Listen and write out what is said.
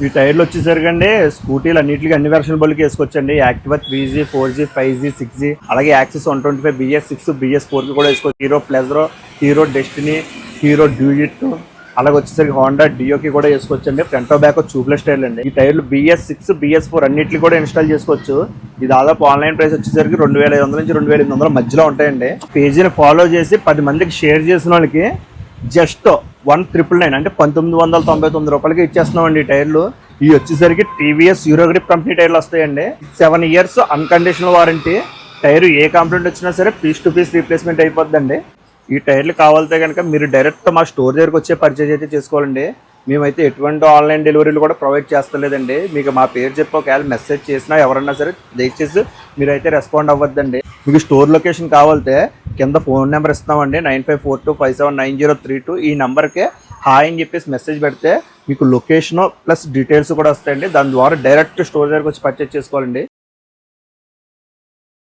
ఈ టైర్లు వచ్చేసరికండి స్కూటీలు అన్నింటికి అన్ని వెర్షన్ బళ్ళకి వేసుకోవచ్చండి. Activa 3G 4G 5G 6G అలాగే యాక్సెస్ 125 BS6 BS4 కూడా వేసుకోవచ్చు. హీరో ప్లెజరో, హీరో డెస్టినీ, హీరో డ్యూయిట్ అలాగే వచ్చేసరికి హోండా డియోకి కూడా వేసుకోవచ్చండి. ఫ్రంట్ బ్యాక్ ట్యూబ్లెస్ టైర్లు అండి. ఈ టైర్లు BS6 BS4 అన్నింటికి కూడా ఇన్స్టాల్ చేసుకోవచ్చు. ఇది దాదాపు ఆన్లైన్ ప్రైస్ వచ్చేసరికి 2500 నుంచి 2800 మధ్యలో ఉంటాయండి. పేజీని ఫాలో చేసి 10 మందికి షేర్ చేసిన వాళ్ళకి జస్ట్ 1999 అంటే 1999 రూపాయలకి ఇచ్చేస్తున్నామండి ఈ టైర్లు. ఇవి వచ్చేసరికి టీవీఎస్ యూరో గ్రిప్ కంపెనీ టైర్లు వస్తాయండి. 7 years అన్కండిషనల్ వారంటీ. టైర్ ఏ కంప్లైంట్ వచ్చినా సరే పీస్ టు పీస్ రీప్లేస్మెంట్ అయిపోద్దండి. ఈ టైర్లు కావాలితే కనుక మీరు డైరెక్ట్ మా స్టోర్ దగ్గరకు వచ్చే పర్చేజ్ అయితే చేసుకోవాలండి. మేమైతే ఎటువంటి ఆన్లైన్ డెలివరీలు కూడా ప్రొవైడ్ చేస్తలేదండి. మీకు మా పేరు చెప్పి ఒకవేళ మెసేజ్ చేసినా ఎవరన్నా సరే దయచేసి మీరైతే రెస్పాండ్ అవ్వద్దండి. మీకు స్టోర్ లొకేషన్ కావాలితే కింద ఫోన్ నెంబర్ ఇస్తామండి 9542579032. ఈ నెంబర్కే హాయ్ అని చెప్పేసి మెసేజ్ పెడితే మీకు లొకేషన్ ప్లస్ డీటెయిల్స్ కూడా వస్తాయండి. దాని ద్వారా డైరెక్ట్ స్టోర్ దగ్గరకు వచ్చి పర్చేజ్ చేసుకోవాలండి.